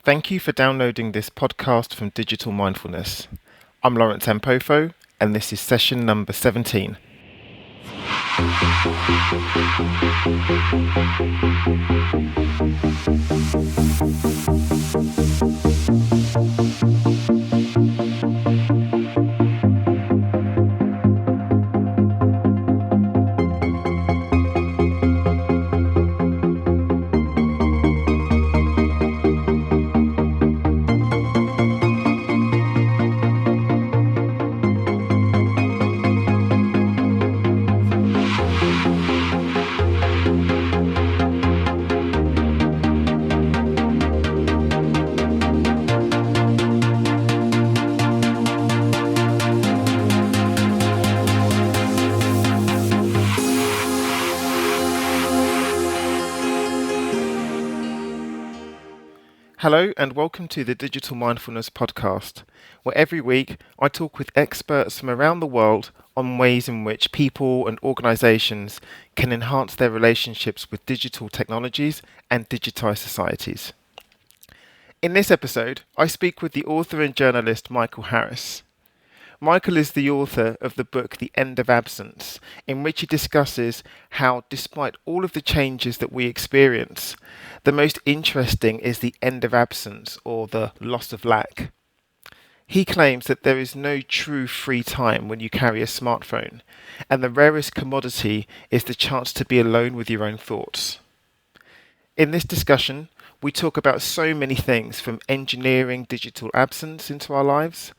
Thank you for downloading this podcast from Digital Mindfulness. I'm Lawrence Ampofo, and this is session number 17. Hello and welcome to the Digital Mindfulness podcast, where every week I talk with experts from around the world on ways in which people and organizations can enhance their relationships with digital technologies and digitized societies. In this episode, I speak with the author and journalist Michael Harris. Michael is the author of the book The End of Absence, in which he discusses how, despite all of the changes that we experience, the most interesting is the end of absence, or the loss of lack. He claims that there is no true free time when you carry a smartphone, and the rarest commodity is the chance to be alone with your own thoughts. In this discussion, we talk about so many things, from engineering digital absence into our lives,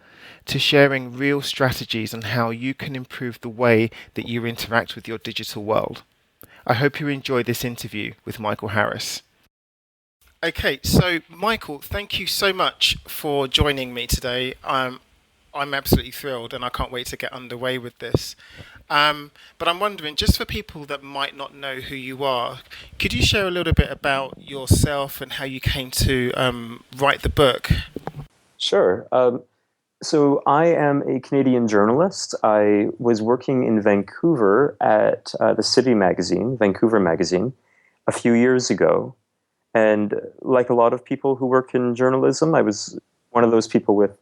to sharing real strategies on how you can improve the way that you interact with your digital world. I hope you enjoy this interview with Michael Harris. Okay, so Michael, thank you so much for joining me today. I'm absolutely thrilled and I can't wait to get underway with this. But I'm wondering, just for people that might not know who you are, could you share a little bit about yourself and how you came to write the book? Sure. So I am a Canadian journalist. I was working in Vancouver at the City magazine, Vancouver magazine, a few years ago. And like a lot of people who work in journalism, I was one of those people with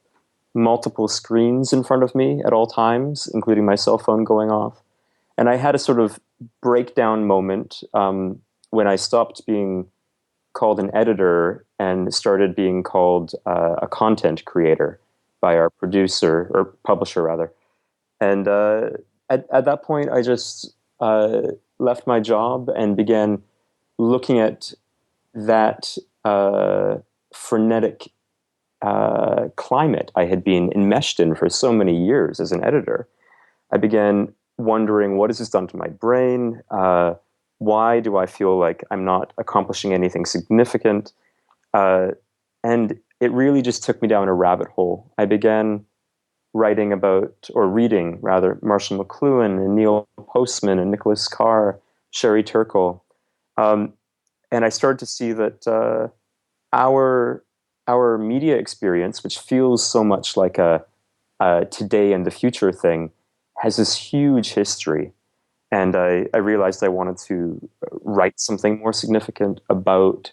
multiple screens in front of me at all times, including my cell phone going off. And I had a sort of breakdown moment when I stopped being called an editor and started being called a content creator by our producer, or publisher rather. And at that point, I just left my job and began looking at that frenetic climate I had been enmeshed in for so many years as an editor. I began wondering, what has this done to my brain? Why do I feel like I'm not accomplishing anything significant? And it really just took me down a rabbit hole. I began reading rather, Marshall McLuhan and Neil Postman and Nicholas Carr, Sherry Turkle. And I started to see that our media experience, which feels so much like a today and the future thing, has this huge history. And I realized I wanted to write something more significant about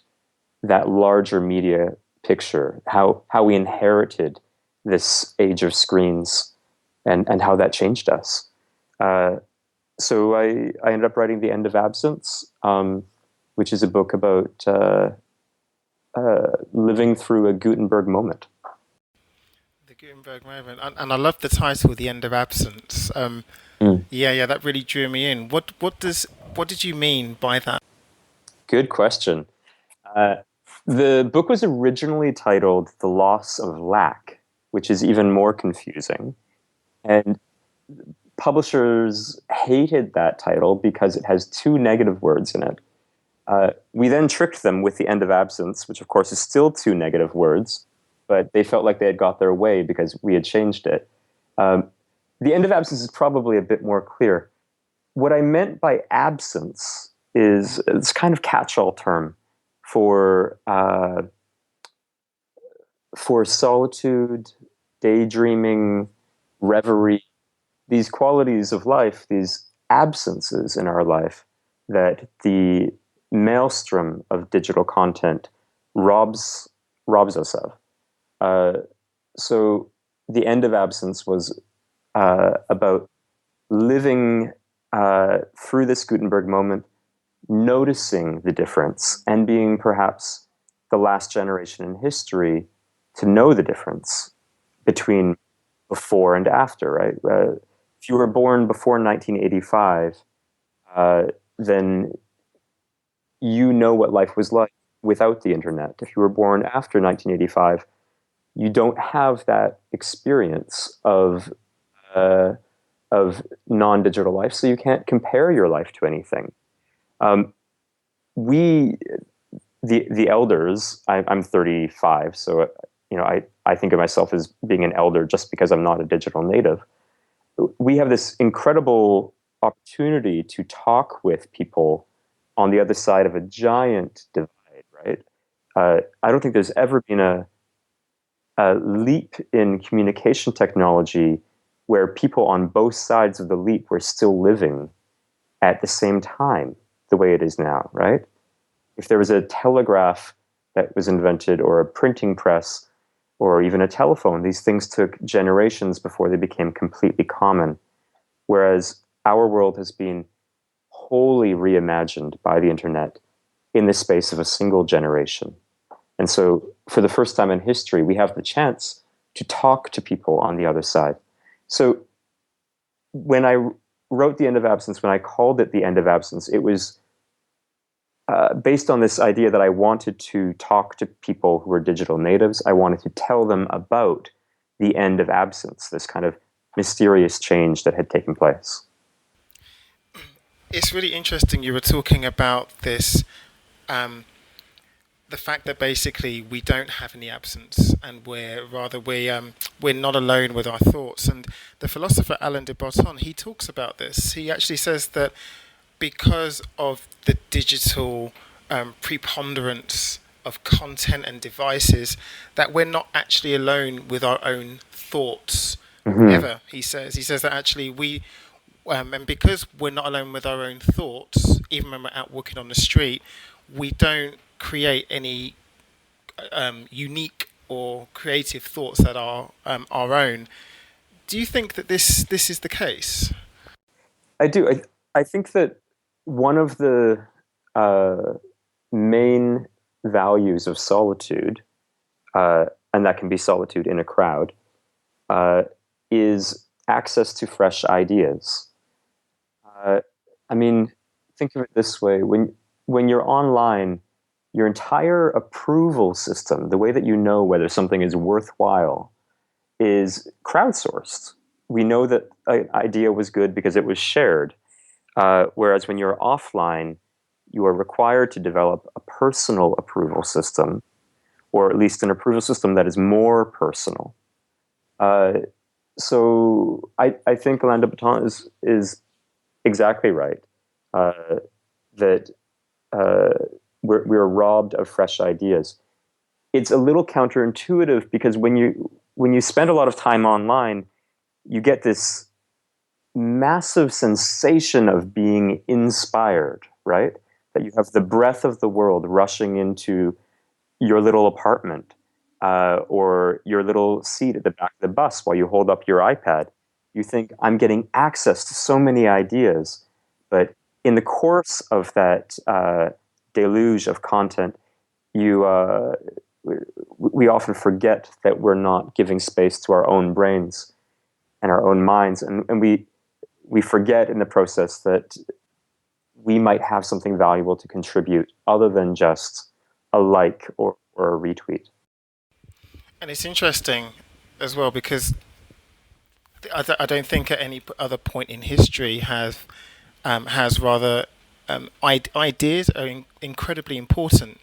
that larger media picture, how we inherited this age of screens and how that changed us. So I ended up writing The End of Absence, which is a book about living through a Gutenberg moment. The Gutenberg moment. And I love the title, The End of Absence. Yeah, that really drew me in. What did you mean by that? Good question. The book was originally titled The Loss of Lack, which is even more confusing. And publishers hated that title because it has two negative words in it. We then tricked them with The End of Absence, which of course is still two negative words, but they felt like they had got their way because we had changed it. The End of Absence is probably a bit more clear. What I meant by absence is this kind of catch-all term for solitude, daydreaming, reverie, these qualities of life, these absences in our life that the maelstrom of digital content robs robs us of. Uh, so the end of absence was about living through this Gutenberg moment, noticing the difference, and being perhaps the last generation in history to know the difference between before and after, right? If you were born before 1985, uh, then you know what life was like without the internet. If you were born after 1985, you don't have that experience uh, of non-digital life, so you can't compare your life to anything. Um, we, the elders, I'm 35, so I think of myself as being an elder just because I'm not a digital native. We have this incredible opportunity to talk with people on the other side of a giant divide, right? I don't think there's ever been a leap in communication technology where people on both sides of the leap were still living at the same time the way it is now, right? If there was a telegraph that was invented or a printing press or even a telephone, these things took generations before they became completely common. Whereas our world has been wholly reimagined by the internet in the space of a single generation. And so, for the first time in history, we have the chance to talk to people on the other side. So, when I wrote The End of Absence, when I called it The End of Absence, it was based on this idea that I wanted to talk to people who were digital natives. I wanted to tell them about the end of absence, this kind of mysterious change that had taken place. It's really interesting you were talking about this, um, the fact that basically we don't have any absence, and we're not alone with our thoughts. And the philosopher Alain de Botton, he talks about this. He actually says that because of the digital preponderance of content and devices, that we're not actually alone with our own thoughts Mm-hmm. ever. He says that actually and because we're not alone with our own thoughts, even when we're out walking on the street, we don't create any unique or creative thoughts that are our own. Do you think that this is the case? I do. I think that one of the uh, main values of solitude, and that can be solitude in a crowd, uh, is access to fresh ideas. Uh, I mean, think of it this way: when you're online, your entire approval system, the way that you know whether something is worthwhile, is crowdsourced. We know that an idea was good because it was shared. Whereas when you're offline, you are required to develop a personal approval system, or at least an approval system that is more personal. Uh, so I think Alain de Botton is exactly right, uh, that uh, we're robbed of fresh ideas. It's a little counterintuitive because when you spend a lot of time online, you get this massive sensation of being inspired, right? That you have the breath of the world rushing into your little apartment, or your little seat at the back of the bus while you hold up your iPad. You think, I'm getting access to so many ideas. But in the course of that deluge of content, you we often forget that we're not giving space to our own brains and our own minds, and we forget in the process that we might have something valuable to contribute other than just a like or a retweet. And it's interesting as well because I don't think at any other point in history has rather ideas are incredibly important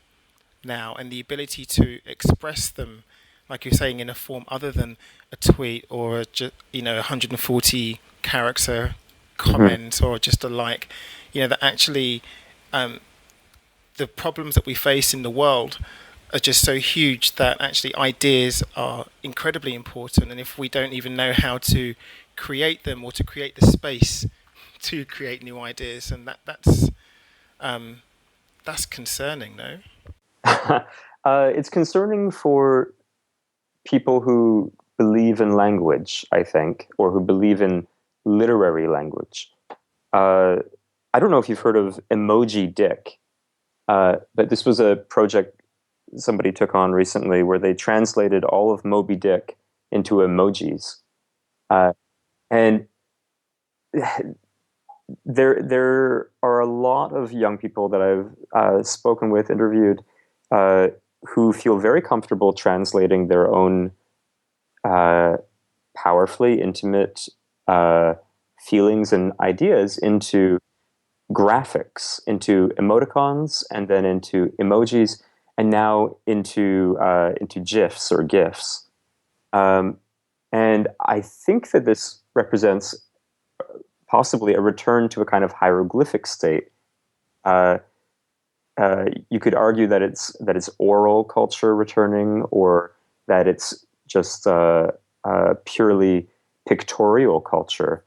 now, and the ability to express them, like you're saying, in a form other than a tweet or a 140 character Hmm. comment or just a like, that actually um, the problems that we face in the world are just so huge that actually ideas are incredibly important, and if we don't even know how to create them or to create the space to create new ideas, and that's concerning, no? It's concerning for people who believe in language, I think, or who believe in literary language. Uh, I don't know if you've heard of Emoji Dick, but this was a project somebody took on recently where they translated all of Moby Dick into emojis. Uh, and there are a lot of young people that I've spoken with, interviewed, uh, who feel very comfortable translating their own uh, powerfully intimate uh, feelings and ideas into graphics, into emoticons, and then into emojis, and now into GIFs or GIFs. Um, and I think that this represents possibly a return to a kind of hieroglyphic state. Uh, you could argue that it's oral culture returning, or that it's just purely pictorial culture.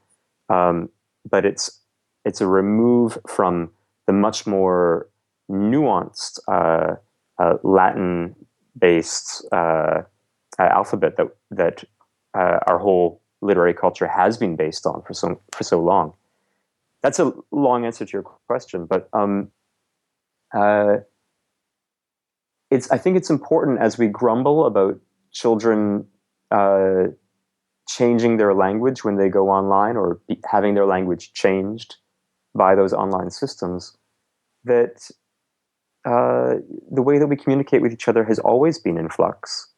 But it's a remove from the much more nuanced Latin-based alphabet that our whole literary culture has been based on for so long. That's a long answer to your question, but uh, I think it's important as we grumble about children uh, changing their language when they go online, or having their language changed by those online systems, that the way that we communicate with each other has always been in flux.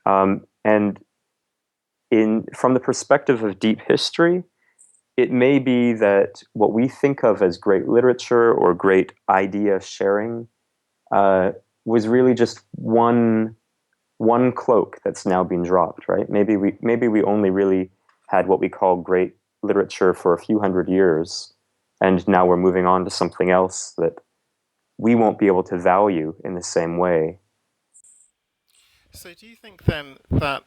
And from the perspective of deep history, it may be that what we think of as great literature or great idea sharing uh, was really just one cloak that's now been dropped, right? Maybe we only really had what we call great literature for a few hundred years, and now we're moving on to something else that we won't be able to value in the same way. So, do you think then that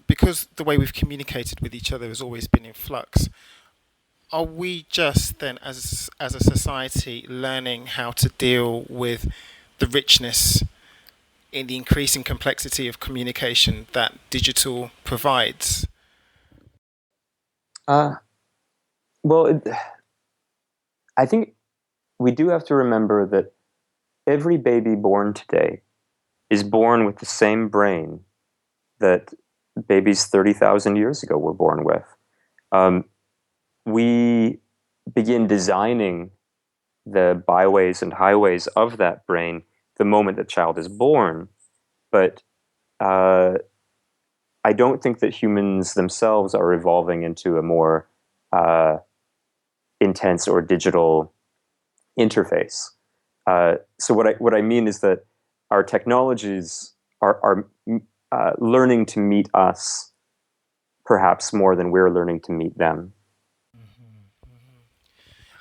because the way we've communicated with each other has always been in flux, are we just then, as a society, learning how to deal with the richness in the increasing complexity of communication that digital provides? Uh, well, I think we do have to remember that every baby born today is born with the same brain that babies 30,000 years ago were born with. Um, we begin designing the byways and highways of that brain the moment the child is born. But uh, I don't think that humans themselves are evolving into a more uh, intense or digital interface. So what I mean is that our technologies are learning to meet us perhaps more than we're learning to meet them.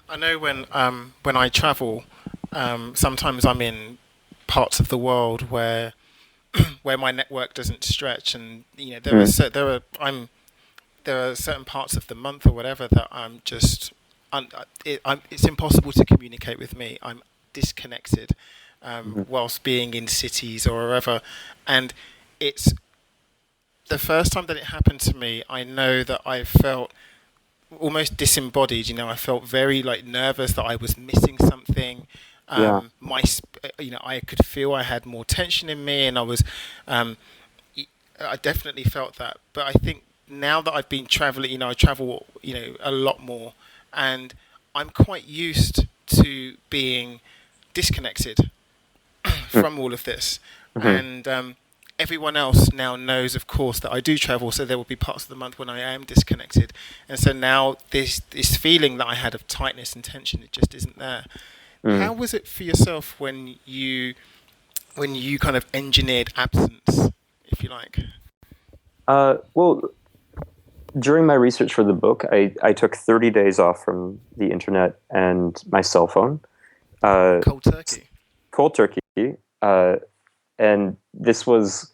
I know when I travel, sometimes I'm in parts of the world where my network doesn't stretch, and Mm, there are certain parts of the month or whatever that I'm just it's impossible to communicate with me. I'm disconnected mhm. whilst being in cities or wherever, and it's the first time that it happened to me. I know that I felt almost disembodied. I felt very like nervous that I was missing something. Yeah. I could feel I had more tension in me, and um, I definitely felt that. But I think now that I've been traveling, I travel, a lot more, and I'm quite used to being disconnected from all of this. Mm-hmm. And everyone else now knows, of course, that I do travel. So there will be parts of the month when I am disconnected, and so now this feeling that I had of tightness and tension, it just isn't there. Mm. How was it for yourself when you kind of engineered absence, if you like? Well, during my research for the book, I took 30 days off from the internet and my cell phone, uh, Cold turkey. cold turkey. Uh, and this was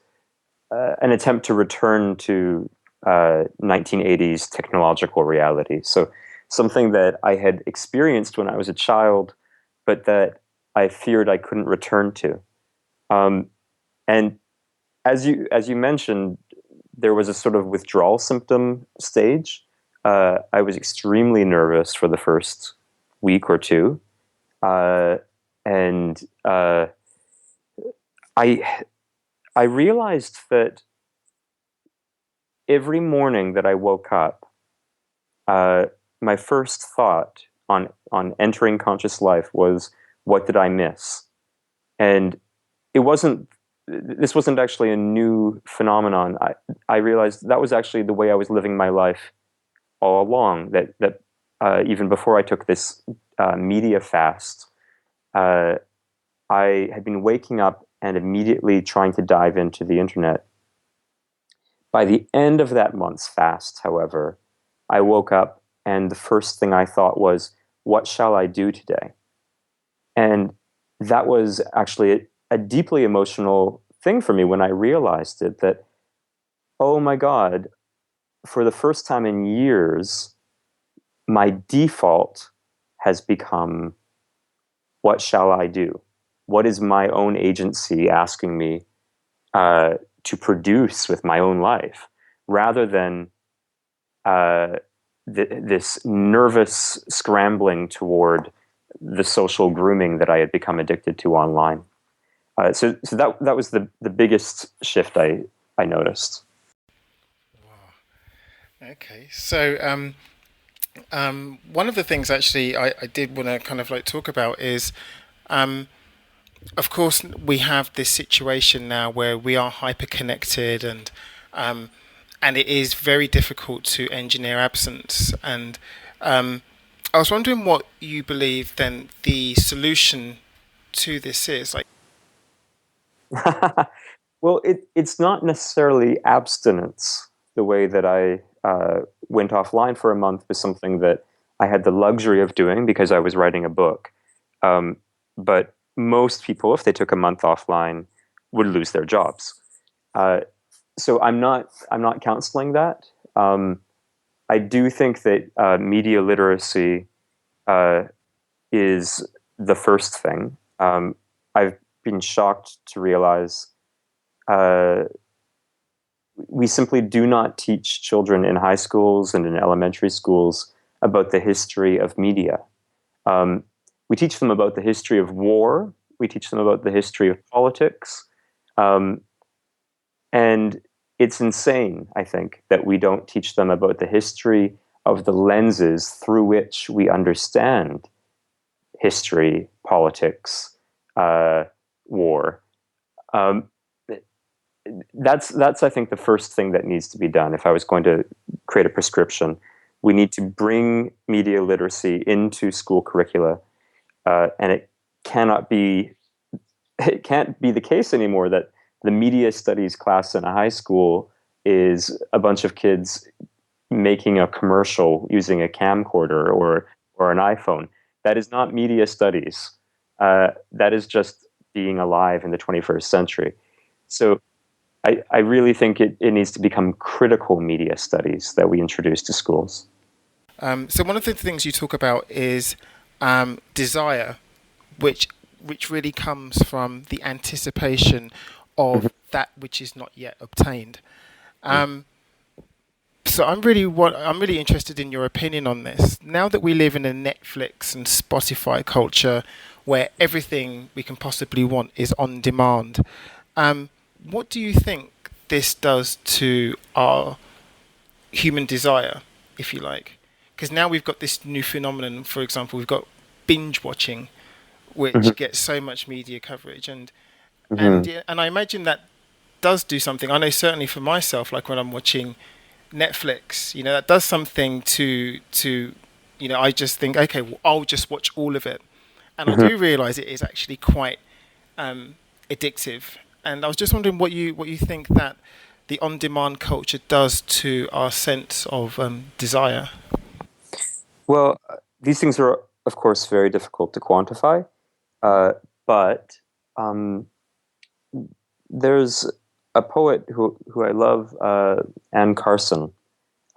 an attempt to return to 1980s technological reality. So something that I had experienced when I was a child, but that I feared I couldn't return to. Um, And as you mentioned, there was a sort of withdrawal symptom stage. I was extremely nervous for the first week or two, and I I realized that every morning that I woke up, uh, my first thought on entering conscious life was, "What did I miss?" And it wasn't. This wasn't actually a new phenomenon. I realized that was actually the way I was living my life all along. That even before I took this media fast, uh, I had been waking up and immediately trying to dive into the internet. By the end of that month's fast, however, I woke up and the first thing I thought was, "What shall I do today?" And that was actually a deeply emotional thing for me when I realized it, that, oh my God, for the first time in years, my default has become, what shall I do? What is my own agency asking me to produce with my own life, rather than uh, this nervous scrambling toward the social grooming that I had become addicted to online. So that was the biggest shift I noticed. Okay, so one of the things actually I did want to kind of like talk about is, um, of course, we have this situation now where we are hyper connected, um, and it is very difficult to engineer absence. And I was wondering what you believe then the solution to this is. Like, Well, it's not necessarily abstinence. The way that I went offline for a month was something that I had the luxury of doing because I was writing a book. Um, but most people, if they took a month offline, would lose their jobs. Uh, so I'm not counseling that. I do think that media literacy uh, is the first thing. I've been shocked to realize uh, we simply do not teach children in high schools and in elementary schools about the history of media. Um, we teach them about the history of war. We teach them about the history of politics. Um, and it's insane, I think, that we don't teach them about the history of the lenses through which we understand history, politics, war. Um, that's I think the first thing that needs to be done. If I was going to create a prescription, we need to bring media literacy into school curricula, and it can't be the case anymore that the media studies class in a high school is a bunch of kids making a commercial using a camcorder or an iPhone. That is not media studies. That is just being alive in the 21st century. So I really think it needs to become critical media studies that we introduce to schools. so one of the things you talk about is desire, which really comes from the anticipation Mhm. of that which is not yet obtained. So I'm really interested in your opinion on this. Now that we live in a Netflix and Spotify culture where everything we can possibly want is on demand, um, what do you think this does to our human desire, if you like? Because now we've got this new phenomenon. For example, we've got binge watching, Mhm. which gets so much media coverage, and Mhm. yeah, and I imagine that does do something. I know certainly for myself, like when I'm watching Netflix, that does something to I just think, okay, well, I'll just watch all of it, and I Mhm. do realize it is actually quite um, addictive. And I was just wondering what you think that the on-demand culture does to our sense of desire. Well, these things are, of course, very difficult to quantify, uh, but um, there's a poet who I love, Anne Carson,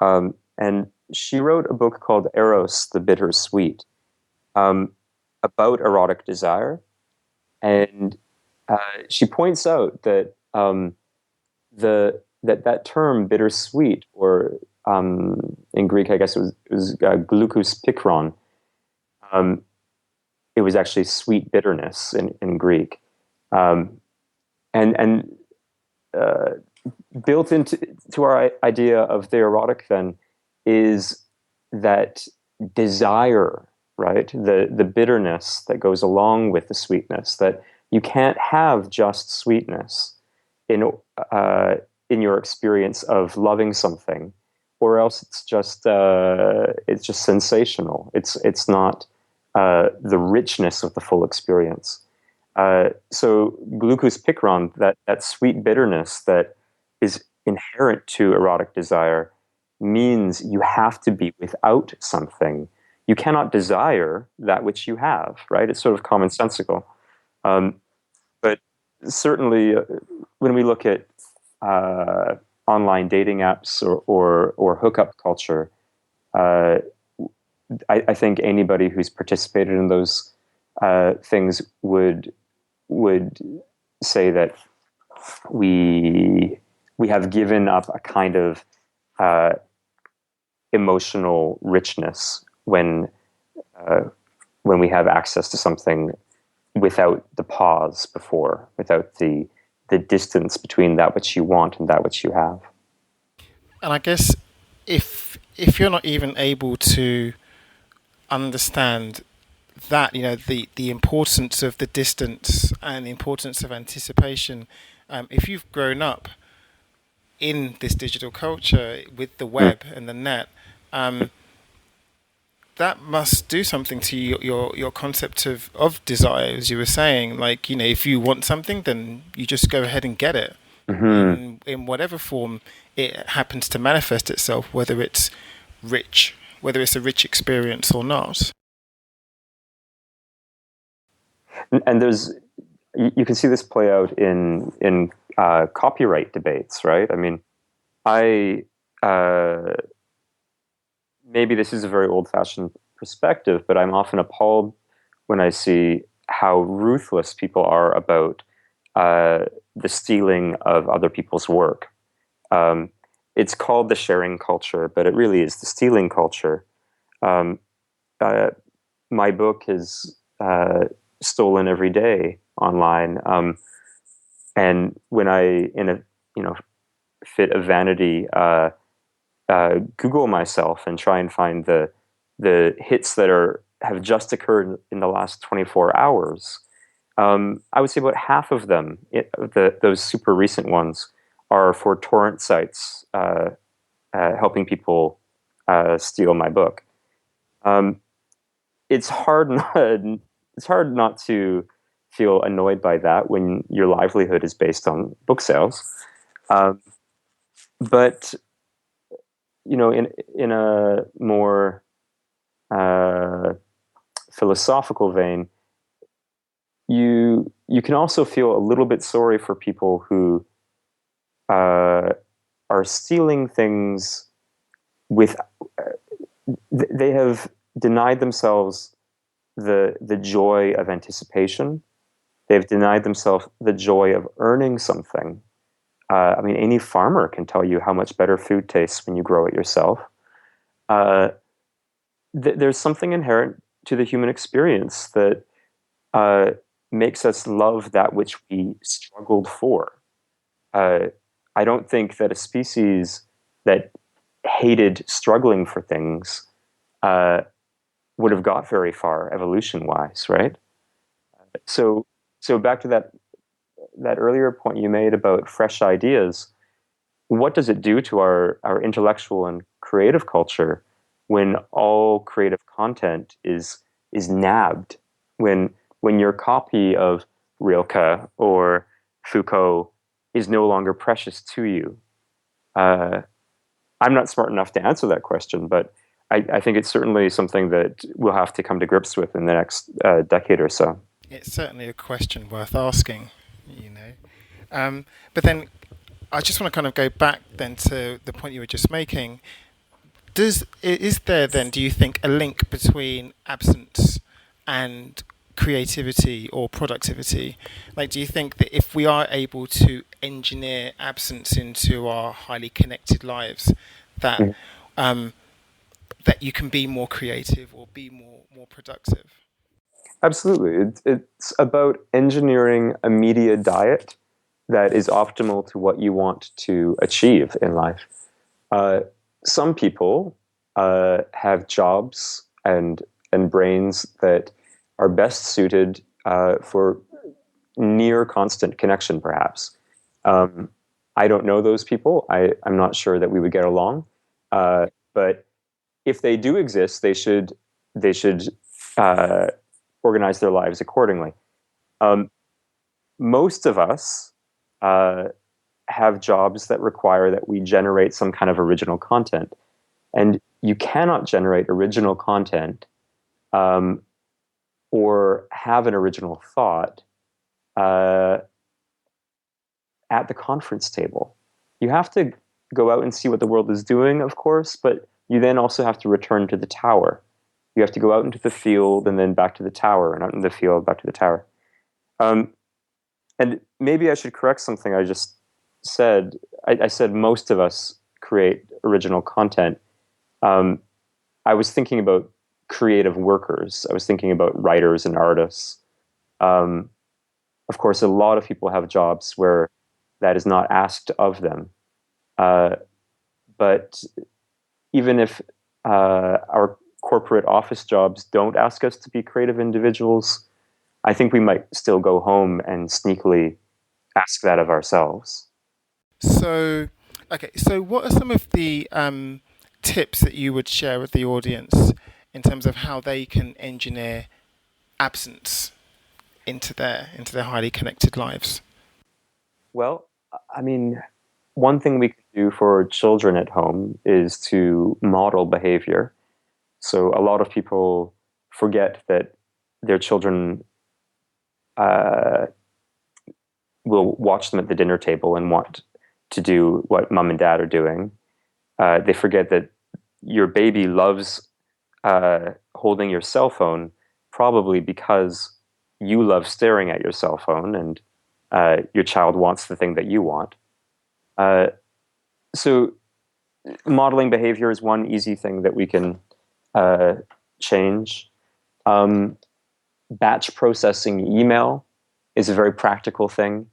and she wrote a book called Eros, the Bittersweet, um, about erotic desire, and she points out that um, that term bittersweet, or in Greek, I guess it was glucous pikron. Um, it was actually sweet bitterness in Greek, um, and uh, built into our idea of the erotic then is that desire, right? The bitterness that goes along with the sweetness. That you can't have just sweetness in uh, in your experience of loving something, or else it's just sensational. It's not the richness of the full experience. So glucose picron, that sweet bitterness that is inherent to erotic desire, means you have to be without something. You cannot desire that which you have, right? It's sort of commonsensical. Um, but certainly, when we look at uh, online dating apps or hookup culture, uh, I think anybody who's participated in those things would say that we we have given up a kind of uh, emotional richness uh, when we have access to something without the pause before, without the distance between that which you want and that which you have. And I guess if you're not even able to understand that, the importance of the distance and the importance of anticipation, if you've grown up in this digital culture with the Mm. web and the net, um, that must do something to your concept of desire, as you were saying. Like, if you want something, then you just go ahead and get it Hmm. in whatever form it happens to manifest itself, rich, whether it's a rich experience or not. And you can see this play out in copyright debates, right? I mean, I uh, maybe this is a very old-fashioned perspective, but I'm often appalled when I see how ruthless people are about the stealing of other people's work. Um, it's called the sharing culture, but it really is the stealing culture. Um, uh, my book is stolen every day online, and when I, in a fit of vanity, Google myself and try and find the hits that have just occurred in the last 24 hours. I would say about half of them, those super recent ones, are for torrent sites helping people steal my book. Um, it's hard not it's hard not to feel annoyed by that when your livelihood is based on book sales. Um, but in a more uh, philosophical vein, you can also feel a little bit sorry for people who uh, are stealing things with they have denied themselves the joy of anticipation. They've denied themselves the joy of earning something. I mean, any farmer can tell you how much better food tastes when you grow it yourself. Uh, there's something inherent to the human experience that uh, makes us love that which we struggled for. Uh, I don't think that a species that hated struggling for things uh, would have got very far evolution wise, right? So, so back to that earlier point you made about fresh ideas. What does it do to our intellectual and creative culture when all creative content is nabbed? When your copy of Rilke or Foucault is no longer precious to you? Uh, I'm not smart enough to answer that question, but I think it's certainly something that we'll have to come to grips with in the next decade or so. It's certainly a question worth asking, you know. But then I just want to kind of go back then to the point you were just making. Is there then, do you think, a link between absence and creativity or productivity? Like, do you think that if we are able to engineer absence into our highly connected lives, that Mhm. um, that you can be more creative or be more productive? Absolutely. It's about engineering a media diet that is optimal to what you want to achieve in life. Uh, some people have jobs and brains that are best suited for near constant connection, perhaps. Um, I don't know those people. I'm not sure that we would get along. But if they do exist, they should uh, organize their lives accordingly. Um, most of us uh, have jobs that require that we generate some kind of original content, and you cannot generate original content um, or have an original thought uh, at the conference table. You have to go out and see what the world is doing, of course, but you then also have to return to the tower. You have to go out into the field and then back to the tower, and out in the field, back to the tower. Um, and maybe I should correct something I just said. I said most of us create original content. Um, I was thinking about creative workers. I was thinking about writers and artists. Um, of course, a lot of people have jobs where that is not asked of them. Uh, but even if our corporate office jobs don't ask us to be creative individuals, I think we might still go home and sneakily ask that of ourselves. So, okay, so what are some of the tips that you would share with the audience in terms of how they can engineer absence into their highly connected lives? Well, I mean, one thing we could do for children at home is to model behavior. So a lot of people forget that their children uh, will watch them at the dinner table and want to do what mom and dad are doing. They forget that your baby loves holding your cell phone, probably because you love staring at your cell phone, and your child wants the thing that you want. Uh, so modeling behavior is one easy thing that we can uh, change. Um, Batch processing email is a very practical thing.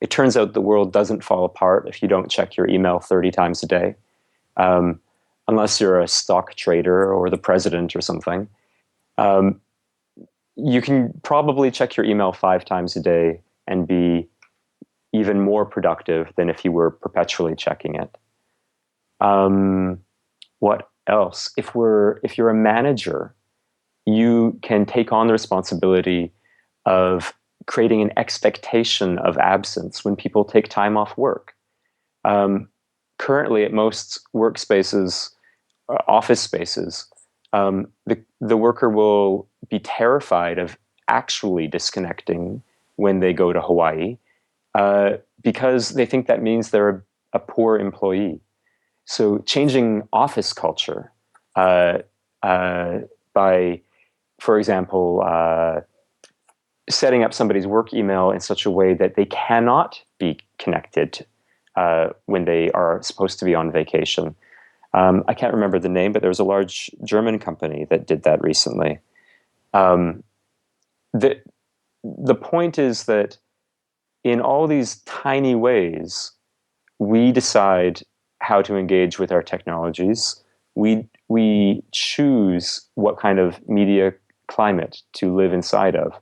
It turns out the world doesn't fall apart if you don't check your email 30 times a day, um, unless you're a stock trader or the president or something. Um, you can probably check your email 5 times a day and be even more productive than if you were perpetually checking it. Um, what else? If you're a manager, you can take on the responsibility of creating an expectation of absence when people take time off work. Um, Currently, at most workspaces, office spaces, the worker will be terrified of actually disconnecting when they go to Hawaii because they think that means they're a poor employee. So, changing office culture uh, uh, by, for example, setting up somebody's work email in such a way that they cannot be connected when they are supposed to be on vacation. I can't remember the name, but there was a large German company that did that recently. Um, the the point is that in all these tiny ways, we decide how to engage with our technologies. We choose what kind of media climate to live inside of,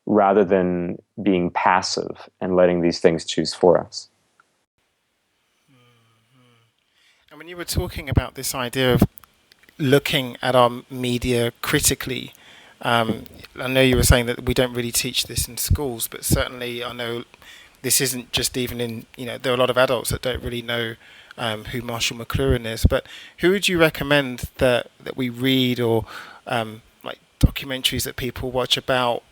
rather than being passive and letting these things choose for us. And when you were talking about this idea of looking at our media critically, I know you were saying that we don't really teach this in schools, but certainly I know this isn't just even in, there are a lot of adults that don't really know who Marshall McLuhan is. But who would you recommend that we read, or like documentaries that people watch about,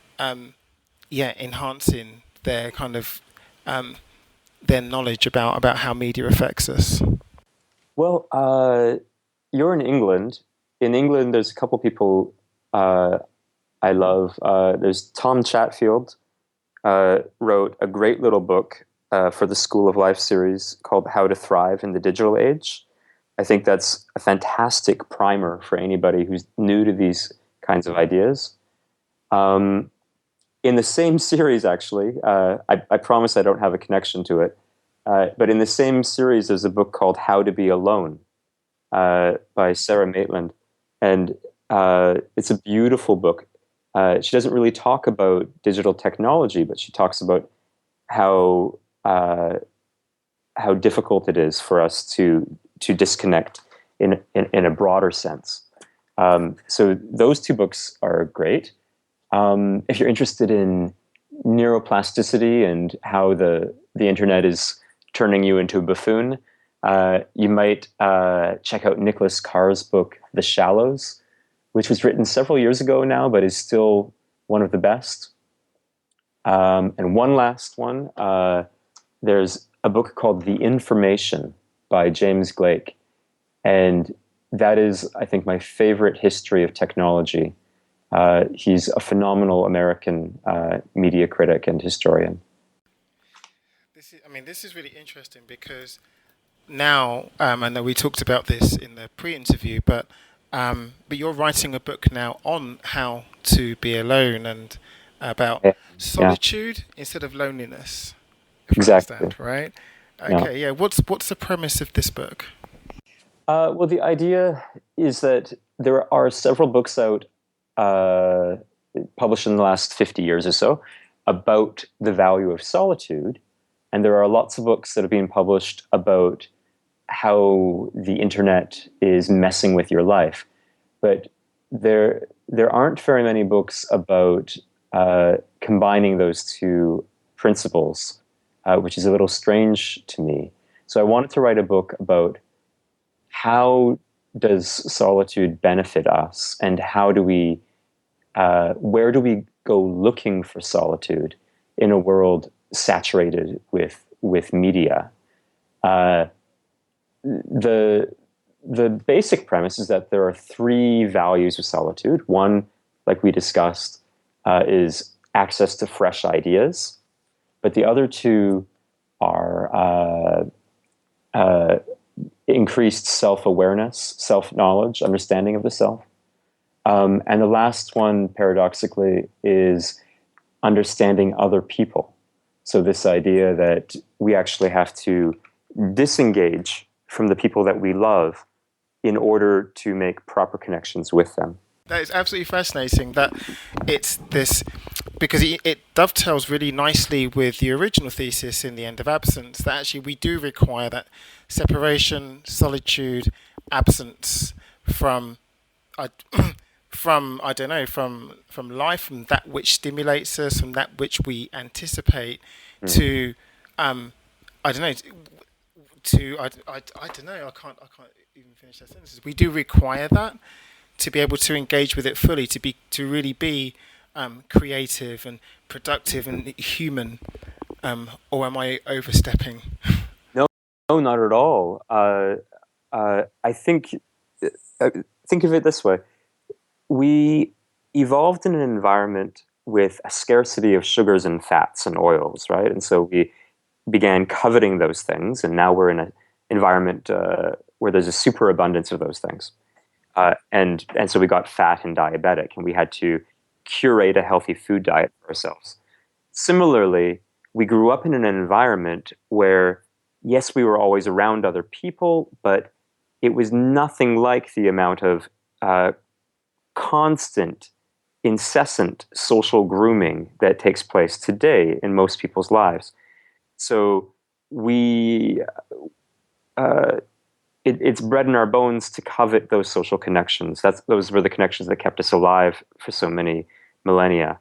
enhancing their kind of their knowledge about how media affects us? Well, you're in England. In England, there's a couple people uh, I love. There's Tom Chatfield wrote a great little book for the School of Life series called How to Thrive in the Digital Age. I think that's a fantastic primer for anybody who's new to these kinds of ideas. Um, in the same series, actually, I promise I don't have a connection to it, but in the same series, there's a book called How to Be Alone by Sarah Maitland. And it's a beautiful book. She doesn't really talk about digital technology, but she talks about how uh, how difficult it is for us to disconnect in a broader sense. So those two books are great. If you're interested in neuroplasticity and how the internet is turning you into a buffoon, you might check out Nicholas Carr's book, The Shallows, which was written several years ago now, but is still one of the best. And one last one, there's a book called The Information by James Blake. And that is, I think, my favorite history of technology. He's a phenomenal American media critic and historian. This is really interesting because now, I know we talked about this in the pre-interview, but you're writing a book now on how to be alone and about Yeah, yeah, solitude instead of loneliness, if I exactly. understand right. Yeah. Okay, yeah. What's the premise of this book? Well, the idea is that there are several books out uh, published in the last 50 years or so about the value of solitude. And there are lots of books that have been published about how the internet is messing with your life. But there aren't very many books about combining those two principles, which is a little strange to me. So I wanted to write a book about how does solitude benefit us, and how do we, where do we go looking for solitude in a world saturated with media? Uh, the the basic premise is that there are three values of solitude. One, like we discussed, is access to fresh ideas, but the other two are increased self-awareness, self-knowledge, understanding of the self. And the last one, paradoxically, is understanding other people. So this idea that we actually have to disengage from the people that we love in order to make proper connections with them. That is absolutely fascinating. That it's this because it dovetails really nicely with the original thesis in the end of absence. That actually we do require that separation, solitude, absence from I, from I don't know from life, from that which stimulates us, from that which we anticipate, Mm. to I don't know to I don't know I can't even finish that sentence. We do require that to be able to engage with it fully, to really be creative and productive and human. Or am I overstepping? No, no, not at all. I uh, think of it this way: we evolved in an environment with a scarcity of sugars and fats and oils, right? And so we began coveting those things, and now we're in an environment where there's a superabundance of those things. And so we got fat and diabetic, and we had to curate a healthy food diet for ourselves. Similarly, we grew up in an environment where, yes, we were always around other people, but it was nothing like the amount of uh, constant, incessant social grooming that takes place today in most people's lives. So we uh, it's bred in our bones to covet those social connections. Those were the connections that kept us alive for so many millennia.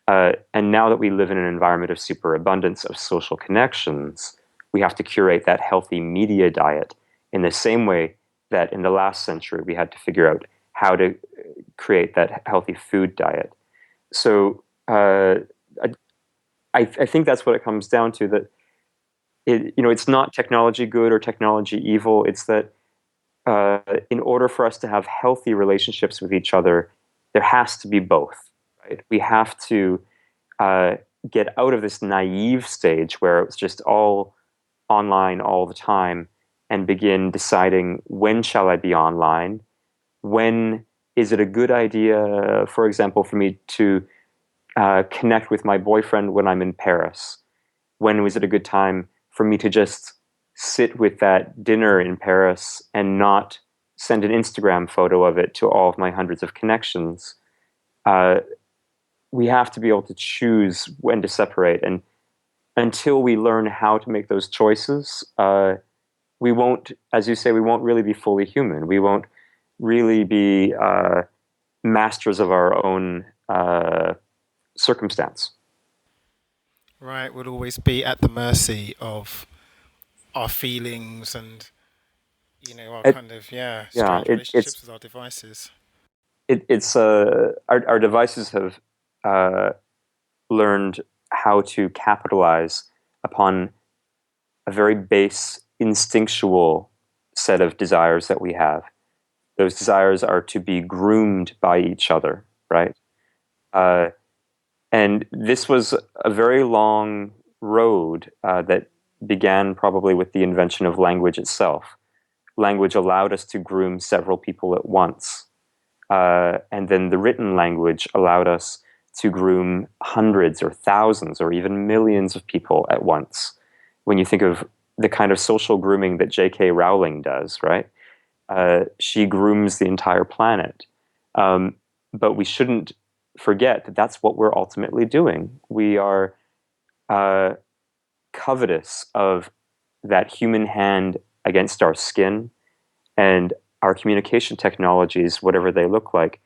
And now that we live in an environment of superabundance of social connections, we have to curate that healthy media diet in the same way that in the last century we had to figure out how to create that healthy food diet. So I, I think that's what it comes down to. That it's not technology good or technology evil. It's that in order for us to have healthy relationships with each other, there has to be both. right? We have to uh, get out of this naive stage where it's just all online all the time and begin deciding, when shall I be online? When is it a good idea, for example, for me to connect with my boyfriend when I'm in Paris? When was it a good time for me to just sit with that dinner in Paris and not send an Instagram photo of it to all of my hundreds of connections? Uh, we have to be able to choose when to separate. And until we learn how to make those choices, we won't, as you say, we won't really be fully human. We won't really be masters of our own circumstance. Right, we'll always be at the mercy of our feelings and, our It, kind of, yeah, strange it's relationships with our devices. it's our devices have uh, learned how to capitalize upon a very base instinctual set of desires that we have. Those desires are to be groomed by each other, right? Uh, and this was a very long road that began probably with the invention of language itself. Language allowed us to groom several people at once. And then the written language allowed us to groom hundreds or thousands or even millions of people at once. When you think of the kind of social grooming that J.K. Rowling does, right? She grooms the entire planet. But we shouldn't forget that that's what we're ultimately doing. We are uh, covetous of that human hand against our skin, and our communication technologies, whatever they look like,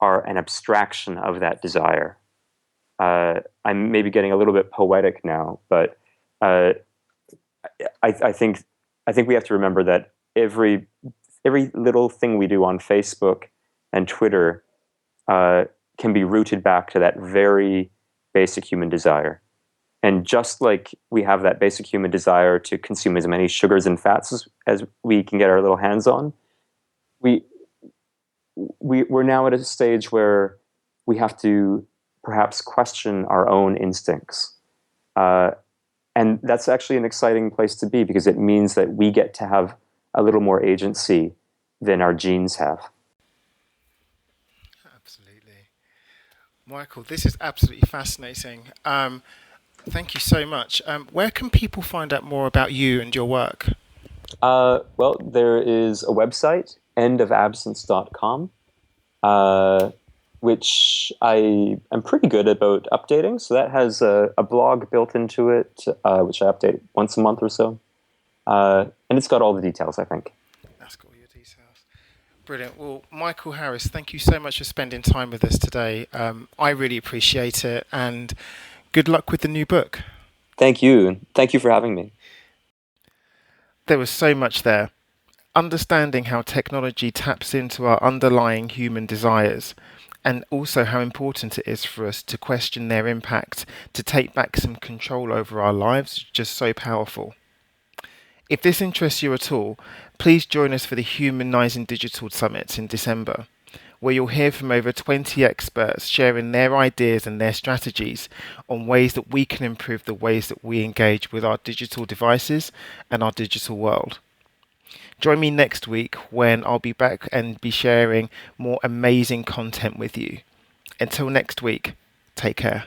are an abstraction of that desire. I'm maybe getting a little bit poetic now, but uh, I think we have to remember that every little thing we do on Facebook and Twitter uh, can be rooted back to that very basic human desire. And just like we have that basic human desire to consume as many sugars and fats as we can get our little hands on, we we're now at a stage where we have to perhaps question our own instincts. Uh, and that's actually an exciting place to be, because it means that we get to have a little more agency than our genes have. Absolutely. Michael, this is absolutely fascinating. Thank you so much. Where can people find out more about you and your work? Well, there is a website, endofabsence.com, uh, which I am pretty good about updating. So that has a blog built into it, which I update once a month or so. And it's got all the details, I think. That's got all your details. Brilliant. Well, Michael Harris, thank you so much for spending time with us today. I really appreciate it, and good luck with the new book. Thank you. Thank you for having me. There was so much there. Understanding how technology taps into our underlying human desires, and also how important it is for us to question their impact, to take back some control over our lives, is just so powerful. If this interests you at all, please join us for the Humanising Digital Summit in December, where you'll hear from over 20 experts sharing their ideas and their strategies on ways that we can improve the ways that we engage with our digital devices and our digital world. Join me next week when I'll be back and be sharing more amazing content with you. Until next week, take care.